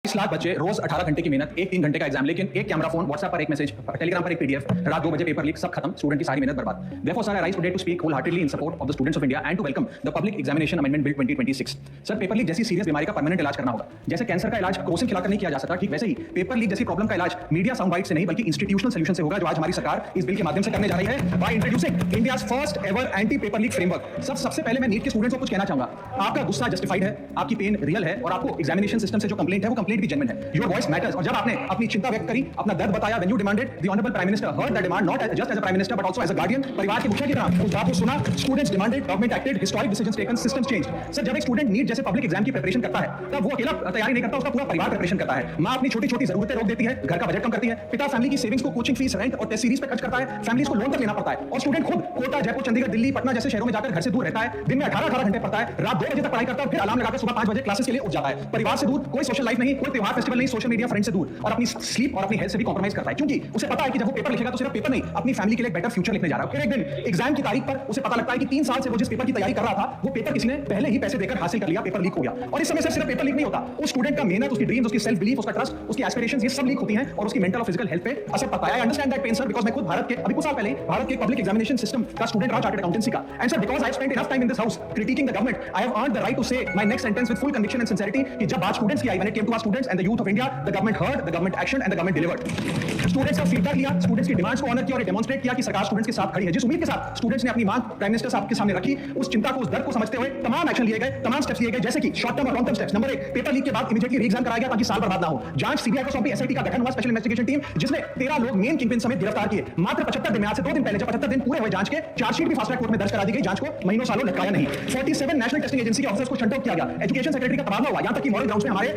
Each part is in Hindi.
20 लाख बच्चे रोज 18 घंटे की मेहनत, एक 3 घंटे का एग्जाम, लेकिन एक कैमरा फोन, व्हाट्सएप पर एक मैसेज, टेलीग्राम पर एक पीडीएफ, रात 2 बजे पेपर लीक, सब खत्म, स्टूडेंट की सारी मेहनत बर्बाद। Therefore, sir, I rise today to speak wholeheartedly in support of the students of India and to welcome the Public Examination Amendment Bill 2026। Sir, paper leak जैसी सीरियस बीमारी का परमानेंट इलाज करना होगा। जैसे कैंसर का इलाज क्रोसिन खिलाकर नहीं किया जा सकता, ठीक वैसे ही पेपर लीक जैसी प्रॉब्लम का इलाज मीडिया साउंड बाइट से नहीं बल्कि इंस्टीट्यूशनल सॉल्यूशन से होगा, जो आज हमारी सरकार इस बिल के माध्यम से करने जा रही है by introducing India's first ever anti paper leak framework. सबसे पहले मैं नीट के स्टूडेंट्स को कुछ कहना चाहूंगा। आपका गुस्सा जस्टिफाइड है, आपकी पेन रियल है और आपको एग्जामिनेशन सिस्टम से जो कंप्लेंट है वो कंप्लेंट भी जेन्युइन है। Your voice matters. और जब आपने अपनी चिंता व्यक्त करी, अपना दर्द बताया, when you demanded, the honorable prime minister heard that demand, not just as a prime minister but also as a guardian, परिवार के मुखिया की तरह उस बात को सुना। Students demanded, government acted, historic decisions taken, systems change. Sir, जब एक स्टूडेंट नीट जैसे पब्लिक एग्जाम की प्रिपरेशन करता है तब वो अकेला तैयारी नहीं करता, उसका पूरा परिवार प्रिपरेशन करता है। मां अपनी छोटी छोटी जरूरतें रोक देती है, घर का बजट कम करती है, पिता फैमिली की सेविंग्स को कोचिंग फीस, रेंट और टेस्ट सीरीज पे खर्च करता है, फैमिलीज को लोन तक लेना पड़ता है और स्टूडेंट खुद कोटा, जयपुर, चंडीगढ़, दिल्ली, पटना जैसे शहरों में जाकर घर से दूर रहता है। दिन में 18 घंटे पढ़ता है, रात 2 बजे तक पढ़ाई करता है, फिर अलार्म लगाकर सुबह 5 बजे क्लासेस के लिए उठ जाता है। परिवार से दूर, कोई सोशल लाइफ नहीं, कोई त्योहार फेस्टिवल नहीं, सोशल मीडिया फ्रेंड से दूर और अपनी स्लीप और अपनी हेल्थ से भी कॉम्प्रोमाइज करता है, क्योंकि उसे पता है कि जब वो पेपर लिखेगा तो सिर्फ पेपर नहीं, अपनी फैमिली के लिए एक बेटर फ्यूचर लिखने जा रहा है। फिर एक दिन एग्जाम की तारीख पर उसे पता लगता है कि 3 साल से वो जिस पेपर की तैयारी कर रहा था वो पेपर किसी ने पहले ही पैसे देकर हासिल कर लिया, पेपर लीक हो गया। और इस समय सिर्फ पेपर लीक नहीं होता, उस स्टूडेंट का मेहनत, उसकी ड्रीम्स, उसकी सेल्फ बिलीफ, उसका ट्रस्ट, उसकी एस्पिरेशंस, ये सब लीक होती हैं और उसकी मेंटल और फिजिकल हेल्थ पे असर पड़ता है। I understand that pain sir, because मैं खुद भारत के अभी कुछ साल पहले भारत के पब्लिक एग्जामिनेशन सिस्टम का स्टूडेंट रहा, चार्टर्ड अकाउंटेंसी का। And sir, because I have spent enough time in this house criticising the government, I have earned the right to say my next sentence with full conviction and sincerity कि जब बात स्टूडेंट्स की आई, when it came to our students and the youth of India, the government heard, the government action and the government delivered. Students का फीडबैक लिया, स्टूडेंट्स की डिमांड्स को ऑनर किया और डेमोंस्ट्रेट किया कि सरकार स्टूडेंट्स के साथ खड़ी है। जिस उम्मीद के साथ स्टूडेंट्स ने अपनी मांग प्राइम मिनिस्टर साहब के सामने रखी, उस चिंता को, उस दर्द को समझते हुए तमाम एक्शन लिए गए, तमाम स्टेप्स लिए गए, जैसे कि शॉर्ट टर्म और long term steps. Number 1, paper leak के बाद इमीडिएटली री-एग्जाम कराया गया ताकि साल बर्बाद ना हो। जांच सीबीआई को सौंपी, एसआईटी का गठन हुआ, स्पेशल इन्वेस्टिगेशन टीम, जिसने 13 लोग मेन किंगपिन समेत गिरफ्तार किए। मात्र 75 दिन में, आज से 2 दिन पहले, जब 75 दिन पूरे हुए जांच के, चार्जशीट भी फास्ट ट्रैक कोर्ट में दर्ज करा दी गई, जांच को महीनों सालों लटकाया नहीं। 47 नेशनल टेस्टिंग एजेंसी के ऑफिसर्स को शंट आउट किया गया, एजुकेशन सेक्रेटरी का तबादला हुआ, यहां तक कि मॉरल ग्राउंड्स में हमारे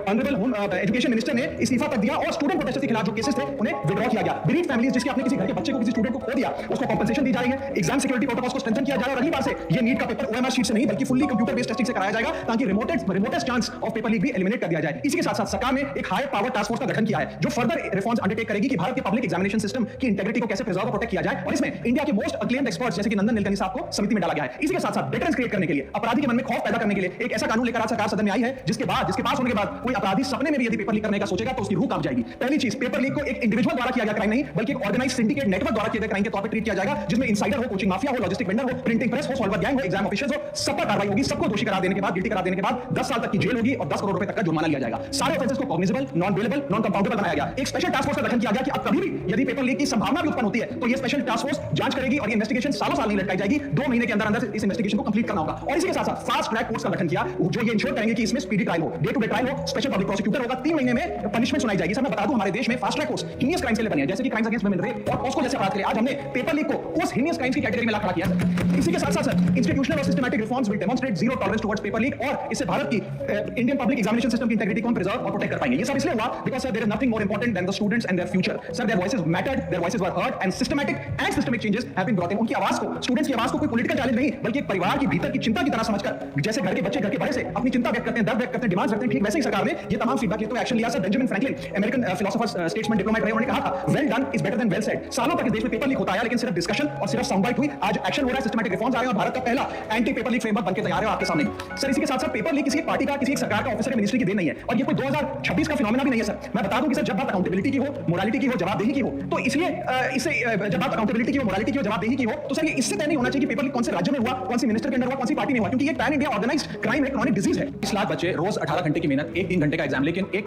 ऑनरेबल एजुकेशन मिनिस्टर ने इस्तीफा तक दिया और स्टूडेंट प्रोटेस्ट के खिलाफ जो केसेस थे उन्हें विड्रॉ किया गया। बीरीड फैमिलीज जिसके अपने किसी घर के बच्चे को, किसी स्टूडेंट को खो दिया, उसको कॉम्पेंसेशन दी जा रही है। एग्जाम सिक्योरिटी प्रोटोकॉल्स को स्ट्रेंथन किया जा रहा है और अगली बार से ये नीट का पेपर ओएमआर शीट से नहीं बल्कि फुल्ली कंप्यूटर बेस्ड टेस्टिंग से कराया जाएगा ताकि remotest chance of paper leak भी एलिमिनेट कर दिया जाए। इसी के साथ साथ सरकार ने एक हायर पावर टास्क फोर्स का गठन किया है जो फर्दर रिफॉर्म्स अंडरटेक करेगी कि भारत के पब्लिक एग्जामिनेशन सिस्टम की इंटीग्रिटी को कैसे प्रिजर्व और प्रोटेक्ट किया जाए, और इसमें इंडिया के मोस्ट अक्लेम्ड एक्सपर्ट्स जैसे कि नंदन नीलकनी साहब को समिति में डाला गया है। इसी के साथ साथ डेटरेंस क्रिएट करने के लिए, अपराधी के मन में खौफ पैदा करने के लिए एक ऐसा कानून लेकर आज सरकार सदन में आई है जिसके पास होने के बाद कोई अपराधी सपने में भी यदि पेपर लीक करने का सोचेगा तो उसकी रूह कांप जाएगी। पहली चीज, पेपर लीक को एक इंडिविजुअल द्वारा किया गया क्राइम नहीं बल्कि एक ऑर्गेनाइज्ड सिंडिकेट नेटवर्क द्वारा किए गए क्राइम के तौर पर ट्रीट किया जाएगा, जिसमें इनसाइडर हो, कोचिंग माफिया हो, लॉजिस्टिक वेंडर हो, प्रिंटिंग प्रेस हो, सॉल्वर गैंग हो, एग्जाम ऑफिशियल्स हो, सब पर कार्रवाई होगी। सबको दोषी करार देने के बाद, गिल्टी करार देने के बाद 10 साल तक की जेल होगी और 10 करोड़ रुपए तक का जुर्माना लिया जाएगा। सारे ऑफेंसेस को cognizable, non bailable, non compoundable बनाया गया। एक स्पेशल टास्क फोर्स का गठन किया गया कि अब कभी भी यदि पेपर लीक की संभावना भी उत्पन्न होती है तो ये स्पेशल टास्क फोर्स जांच करेगी और ये इन्वेस्टिगेशन सालों साल नहीं लटकाई जाएगी। 2 महीने के अंदर अंदर इस इन्वेस्टिगेशन को कंप्लीट करना होगा। और इसी के साथ साथ फास्ट ट्रैक कोर्ट्स का गठन किया जो ये इंश्योर करेंगे कि इसमें स्पीडी ट्रायल हो, डे टू डे ट्रायल हो, स्पेशल पब्लिक प्रोसिक्यूटर होगा, 3 महीने में पनिशमेंट सुनाई जाएगी। सर, मैं बता दूं हमारे देश में fast track courts heinous crimes के लिए बने हैं, जैसे कि क्राइम्स अगेंस्ट वुमेन, रेप और पॉस्को जैसे अपराध के लिए। आज हमने पेपर लीक को उस हिनियस क्राइम्स की कैटेगरी में ला खड़ा किया है। इसी के साथ साथ सर, इंस्टीट्यूशनल और systematic reforms will demonstrate zero tolerance towards paper leak और इससे भारत की इंडियन पब्लिक एग्जामिनेशन सिस्टम की इंटीग्रिटी को हम प्रिजर्व और प्रोटेक्ट कर पाएंगे। ये सब इसलिए हुआ because sir there is nothing more important than the students and their future. Sir, their voices mattered, their voices were heard and systematic changes have been brought in. उनकी आवाज को, स्टूडेंट्स की आवाज को कोई पॉलिटिकल चैलेंज नहीं बल्कि एक परिवार की भीतर की चिंता की तरह समझकर, जैसे घर के बच्चे घर के बड़े से अपनी चिंता व्यक्त करते हैं, दर्द व्यक्त करते हैं, डिमांड्स रखते हैं, ठीक वैसे ही सरकार ने ये तमाम फीडबैक लिए तो एक्शन लिया। Sir, Benjamin Franklin, American philosopher, statesman, diplomat रहे, उन्होंने कहा था well done is better than well said. सालों तक इस देश में पेपर लीक होता आया लेकिन सिर्फ डिस्कशन और सिर्फ साउंड बाइट हुई। आज एक्शन हो रहा है, सिस्टमैटिक रिफॉर्म्स आ रहे हैं और भारत का पहला एंटी पेपर लीक फ्रेमवर्क बनकर तैयार है आपके सामने। सर, इसी के साथ साथ पेपर लीक किसी पार्टी का, किसी एक सरकार का, ऑफिसर या मिनिस्ट्री की देन नहीं है और ये कोई 2026 का फिनोमेना भी नहीं है। सर, मैं बता दूं कि सर, जब बात अकाउंटेबिलिटी की हो, मोरालिटी की हो, जवाबदेही की हो, तो इसलिए इससे जब बात अकाउंटेबिलिटी की हो, मोरालिटी की हो, जवाबदेही की हो, तो सर ये इससे तय नहीं होना चाहिए कि पेपर लीक कौन से राज्य में हुआ, कौन सी मिनिस्टर के अंदर हुआ, कौन सी पार्टी में हुआ, क्योंकि ये पैन इंडिया ऑर्गेनाइज्ड क्राइम है, क्रॉनिक डिजीज है। 20 लाख बच्चे रोज 18 घंटे की मेहनत, एक 3 घंटे का एग्जाम, लेकिन एक